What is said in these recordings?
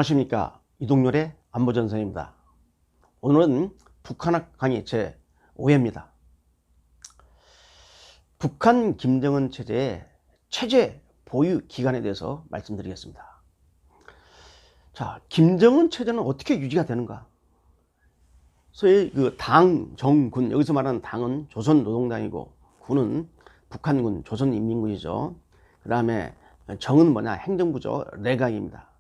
안녕하십니까. 이동열의 안보전선입니다. 오늘은 북한학 강의 제5회입니다. 북한 김정은 체제의 체제 보유 기간에 대해서 말씀드리겠습니다. 자, 김정은 체제는 어떻게 유지가 되는가? 소위 그 당, 정, 군, 여기서 말하는 당은 조선노동당이고 군은 북한군, 조선인민군이죠. 그 다음에 정은 뭐냐? 행정부죠. 내각입니다.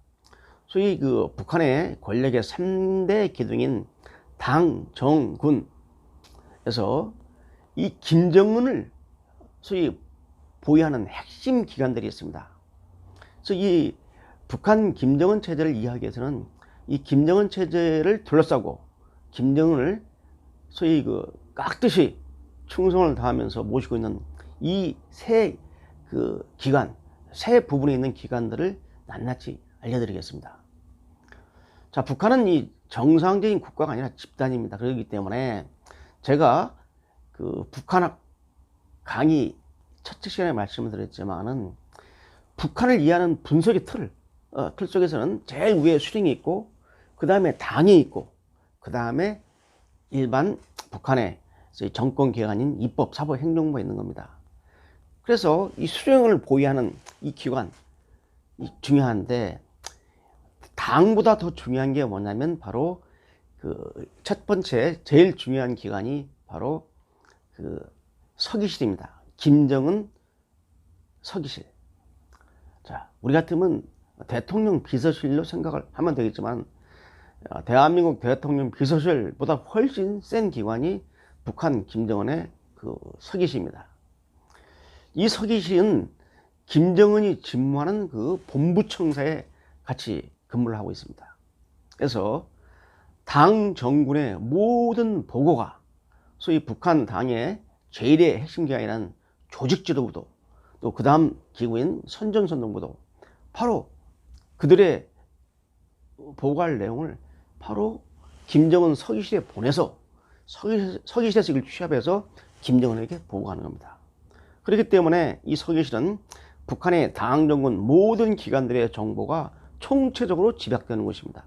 소위 그 북한의 권력의 3대 기둥인 당, 정, 군에서 이 김정은을 소위 보유하는 핵심 기관들이 있습니다. 그래서 이 북한 김정은 체제를 이해하기 위해서는 이 김정은 체제를 둘러싸고 김정은을 소위 그 깍듯이 충성을 다하면서 모시고 있는 이 세 그 기관, 세 부분에 있는 기관들을 낱낱이 알려드리겠습니다. 자, 북한은 이 정상적인 국가가 아니라 집단입니다. 그렇기 때문에 제가 그 북한학 강의 첫째 시간에 말씀을 드렸지만은 북한을 이해하는 분석의 틀 속에서는 제일 위에 수령이 있고, 그 다음에 당이 있고, 그 다음에 일반 북한의 정권 기관인 입법, 사법, 행정부가 있는 겁니다. 그래서 이 수령을 보유하는 이 기관 중요한데, 당보다 더 중요한 게 뭐냐면 바로 그 첫 번째 제일 중요한 기관이 바로 그 서기실입니다. 김정은 서기실. 자, 우리 같으면 대통령 비서실로 생각을 하면 되겠지만 대한민국 대통령 비서실보다 훨씬 센 기관이 북한 김정은의 그 서기실입니다. 이 서기실은 김정은이 집무하는 그 본부청사에 같이 근무를 하고 있습니다. 그래서 당 정군의 모든 보고가 소위 북한 당의 제1의 핵심 기관이라는 조직지도부도, 또 그 다음 기구인 선전선동부도 바로 그들의 보고할 내용을 바로 김정은 서기실에 보내서 서기실에서 이걸 취합해서 김정은에게 보고하는 겁니다. 그렇기 때문에 이 서기실은 북한의 당 정군 모든 기관들의 정보가 총체적으로 집약되는 것입니다.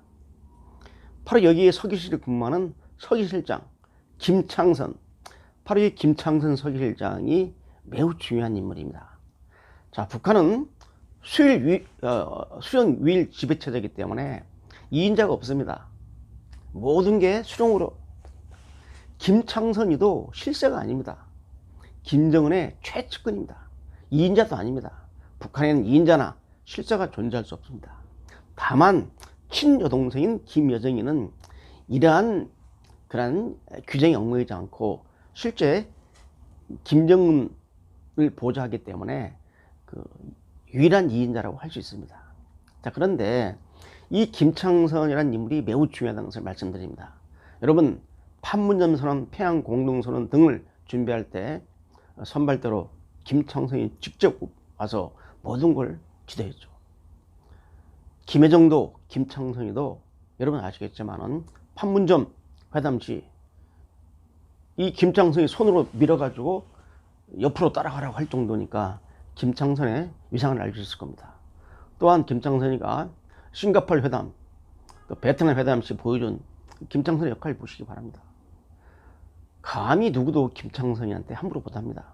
바로 여기에 서기실에 근무하는 서기실장 김창선, 바로 이 김창선 서기실장이 매우 중요한 인물입니다. 자, 북한은 수령 위일 지배체제이기 때문에 2인자가 없습니다. 모든 게 수령으로. 김창선이도 실세가 아닙니다. 김정은의 최측근입니다. 2인자도 아닙니다. 북한에는 2인자나 실세가 존재할 수 없습니다. 다만 친여동생인 김여정이는 이러한 그런 규정에 얽매이지 않고 실제 김정은을 보좌하기 때문에 그 유일한 2인자라고 할 수 있습니다. 자, 그런데 이 김창선이라는 인물이 매우 중요하다는 것을 말씀드립니다. 여러분, 판문점 선언, 평양 공동선언 등을 준비할 때 선발대로 김창선이 직접 와서 모든 걸 지도했죠. 김여정도 김창선이도 여러분 아시겠지만은 판문점 회담 시 이 김창선이 손으로 밀어가지고 옆으로 따라가라고 할 정도니까 김창선의 위상을 알 수 있을 겁니다. 또한 김창선이가 싱가포르 회담, 또 베트남 회담 시 보여준 김창선의 역할을 보시기 바랍니다. 감히 누구도 김창선이한테 함부로 못합니다.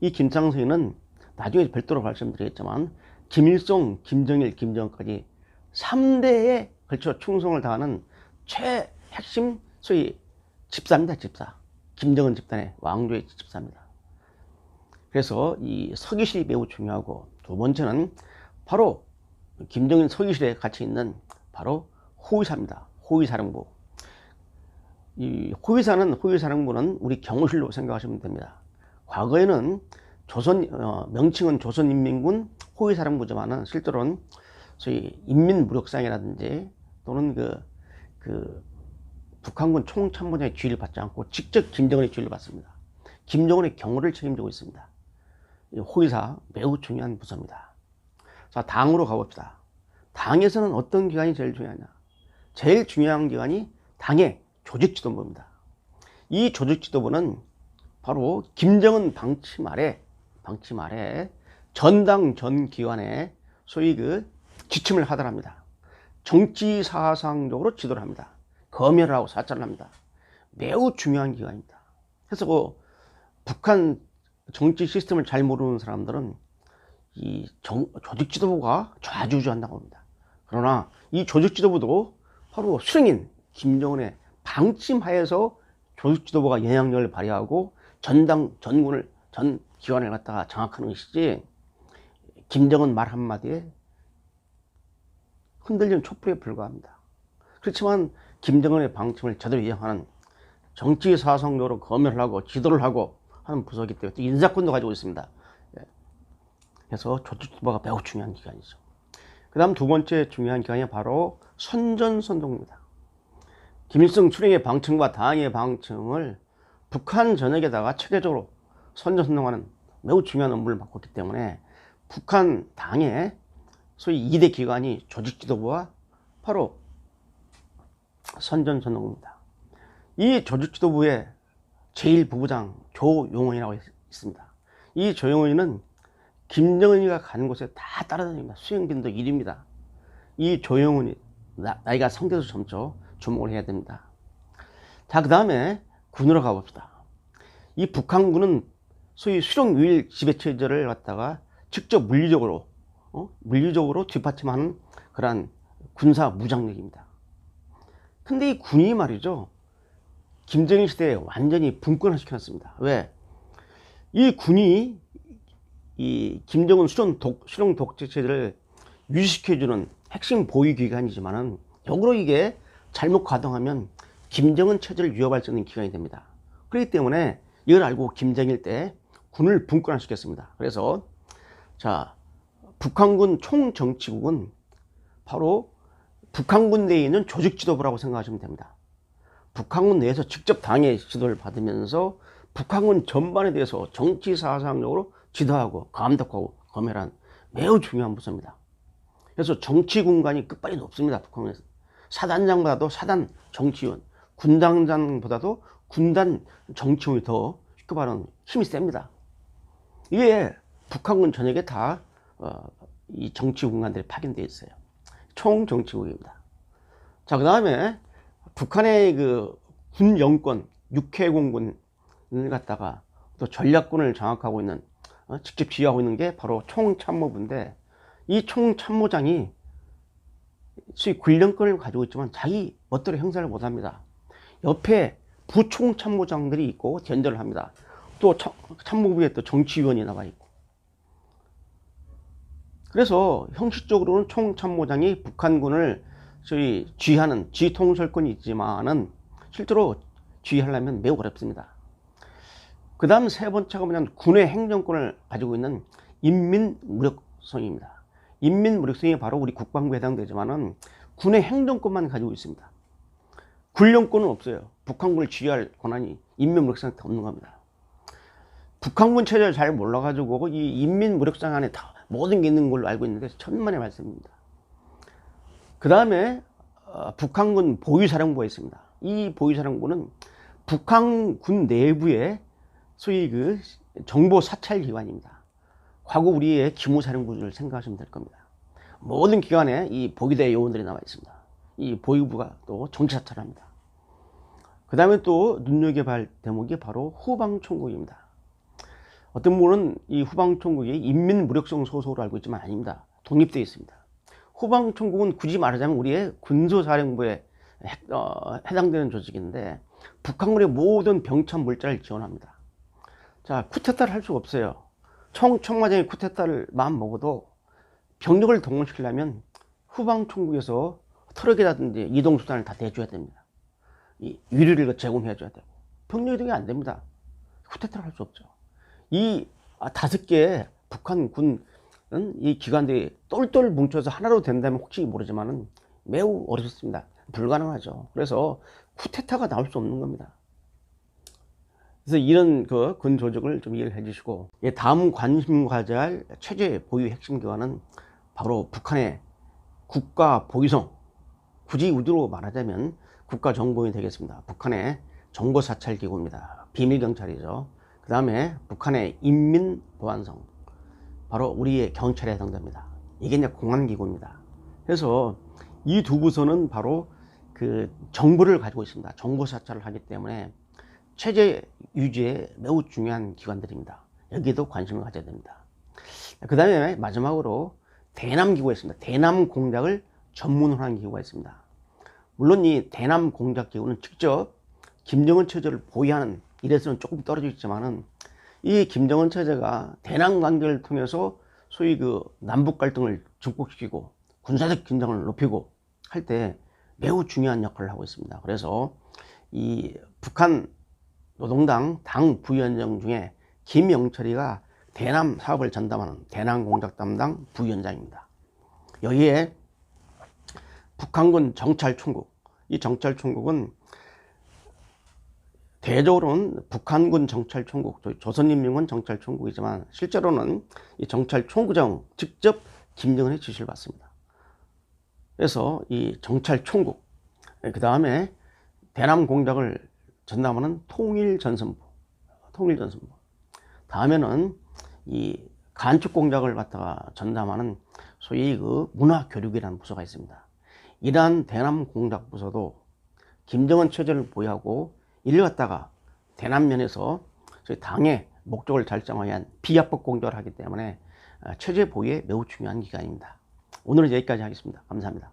이 김창선이는 나중에 별도로 말씀드리겠지만 김일성, 김정일, 김정은까지 3대에 걸쳐 충성을 다하는 최핵심 소위 집사입니다. 집사. 김정은 집단의 왕조의 집사입니다. 그래서 이 서기실이 매우 중요하고, 두 번째는 바로 김정은 서기실에 같이 있는 바로 호위사입니다. 호위사령부. 이 호위사령부는 우리 경호실로 생각하시면 됩니다. 과거에는 명칭은 조선인민군 호위사령부지만은 실제로는 소위 인민무력상이라든지 또는 그 북한군 총참모장의 지휘를 받지 않고 직접 김정은의 지휘를 받습니다. 김정은의 경호를 책임지고 있습니다. 호위사 매우 중요한 부서입니다. 자, 당으로 가봅시다. 당에서는 어떤 기관이 제일 중요하냐? 제일 중요한 기관이 당의 조직지도부입니다. 이 조직지도부는 바로 김정은 방침 아래 전당 전 기관에 소위 그 지침을 하달합니다. 정치 사상적으로 지도를 합니다. 검열을 하고 사찰을 합니다. 매우 중요한 기관입니다. 그래서 그 북한 정치 시스템을 잘 모르는 사람들은 이 조직 지도부가 좌지우지한다고 합니다. 그러나 이 조직 지도부도 바로 수령인 김정은의 방침하에서 조직 지도부가 영향력을 발휘하고 전군을 전 기관을 갖다가 장악하는 것이지, 김정은 말 한마디에 흔들리는 촛불에 불과합니다. 그렇지만 김정은의 방침을 제대로 이행하는 정치 사상적으로 검열을 하고 지도를 하고 하는 부서이기 때문에 또 인사권도 가지고 있습니다. 그래서 조직지도부가 매우 중요한 기관이죠. 그 다음 두 번째 중요한 기관이 바로 선전선동입니다. 김일성 수령의 방침과 당의 방침을 북한 전역에다가 체계적으로 선전선동하는 매우 중요한 업무를 맡고 있기 때문에 북한 당의 소위 2대 기관이 조직지도부와 바로 선전선동입니다. 이 조직지도부의 제1부부장 조용원이라고 있습니다. 이 조용원이는 김정은이가 가는 곳에 다 따라다닙니다. 수행빈도 1위입니다. 이 조용원이 나이가 상대도 젊죠. 주목을 해야 됩니다. 자, 그 다음에 군으로 가봅시다. 이 북한군은 소위 수령유일 지배체제를 갖다가 직접 물리적으로 뒷받침하는 그러한 군사 무장력입니다. 근데 이 군이 말이죠, 김정일 시대에 완전히 분권을 시켜놨습니다. 왜? 이 군이 이 김정은 수령 독재 체제를 유지시켜주는 핵심 보위 기관이지만은 역으로 이게 잘못 가동하면 김정은 체제를 위협할 수 있는 기관이 됩니다. 그렇기 때문에 이걸 알고 김정일 때 군을 분권화시켰습니다. 그래서 자, 북한군 총정치국은 바로 북한군 내에 있는 조직지도부라고 생각하시면 됩니다. 북한군 내에서 직접 당의 지도를 받으면서 북한군 전반에 대해서 정치 사상적으로 지도하고 감독하고 검열한 매우 중요한 부서입니다. 그래서 정치 군관이 끝발이 높습니다. 북한군에서 사단장보다도 사단 정치위원, 군단장보다도 군단 정치위원이 더 급하는 힘이 셉니다. 이게 북한군 전역에 다 이 정치 군관들이 파견되어 있어요. 총정치국입니다. 자, 그 다음에 북한의 그 군 영권, 육해공군을 갖다가 또 전략군을 장악하고 있는, 직접 지휘하고 있는 게 바로 총참모부인데, 이 총참모장이 소위 군령권을 가지고 있지만 자기 멋대로 행사를 못합니다. 옆에 부총참모장들이 있고 견제를 합니다. 또 참모부에 또 정치위원이 나와 있고. 그래서 형식적으로는 총참모장이 북한군을 소위 지휘하는 지휘통솔권이 있지만은 실제로 지휘하려면 매우 어렵습니다. 그 다음 세 번째가 뭐냐면 군의 행정권을 가지고 있는 인민무력성입니다. 인민무력성이 바로 우리 국방부에 해당되지만은 군의 행정권만 가지고 있습니다. 군령권은 없어요. 북한군을 지휘할 권한이 인민무력성한테 없는 겁니다. 북한군 체제를 잘 몰라가지고 이 인민무력성 안에 다 모든 게 있는 걸로 알고 있는데 천만의 말씀입니다. 그 다음에 북한군 보위사령부가 있습니다. 이 보위사령부는 북한군 내부의 소위 그 정보 사찰 기관입니다. 과거 우리의 기무사령부를 생각하시면 될 겁니다. 모든 기관에 이 보위대 요원들이 나와 있습니다. 이 보위부가 또 정치 사찰합니다. 그 다음에 또 눈여겨볼 대목이 바로 후방총국입니다. 어떤 분은 이 후방총국이 인민무력성 소속으로 알고 있지만 아닙니다. 독립되어 있습니다. 후방총국은 굳이 말하자면 우리의 군소사령부에 해당되는 조직인데 북한군의 모든 병참 물자를 지원합니다. 자, 쿠데타를 할 수가 없어요. 총마장이 쿠데타를 마음 먹어도 병력을 동원시키려면 후방총국에서 트럭이라든지 이동수단을 다 대줘야 됩니다. 이 위료를 제공해 줘야 되고 병력 이동이 안 됩니다. 쿠데타를 할 수 없죠. 이 5개의 북한군 이 기관들이 똘똘 뭉쳐서 하나로 된다면 혹시 모르지만은 매우 어렵습니다. 불가능하죠. 그래서 쿠데타가 나올 수 없는 겁니다. 그래서 이런 그 군 조직을 좀 이해를 해 주시고, 다음 관심 가져야 할 체제 보유 핵심 기관은 바로 북한의 국가 보위성, 굳이 우리로 말하자면 국가정보원이 되겠습니다. 북한의 정보사찰기구입니다. 비밀경찰이죠. 그 다음에 북한의 인민보안성, 바로 우리의 경찰에 해당됩니다. 이게 이제 공안기구입니다. 그래서 이 두 부서는 바로 그 정보를 가지고 있습니다. 정보 사찰을 하기 때문에 체제 유지에 매우 중요한 기관들입니다. 여기에도 관심을 가져야 됩니다. 그 다음에 마지막으로 대남기구가 있습니다. 대남공작을 전문으로 하는 기구가 있습니다. 물론 이 대남공작기구는 직접 김정은 체제를 보위하는 일에서는 조금 떨어져 있지만은, 이 김정은 체제가 대남관계를 통해서 소위 그 남북 갈등을 증폭시키고 군사적 긴장을 높이고 할 때 매우 중요한 역할을 하고 있습니다. 그래서 이 북한 노동당 당 부위원장 중에 김영철이가 대남 사업을 전담하는 대남공작 담당 부위원장입니다. 여기에 북한군 정찰총국, 이 정찰총국은 대조로는 북한군 정찰총국, 조선인민군 정찰총국이지만 실제로는 이 정찰총국장 직접 김정은의 지시를 받습니다. 그래서 이 정찰총국, 그 다음에 대남공작을 전담하는 통일전선부, 다음에는 이 간첩공작을 갖다가 전담하는 소위 그 문화교육이라는 부서가 있습니다. 이러한 대남공작부서도 김정은 체제를 보유하고 이를 갖다가 대남면에서 당의 목적을 달성하기 위한 비합법 공작을 하기 때문에 체제 보유에 매우 중요한 기관입니다. 오늘은 여기까지 하겠습니다. 감사합니다.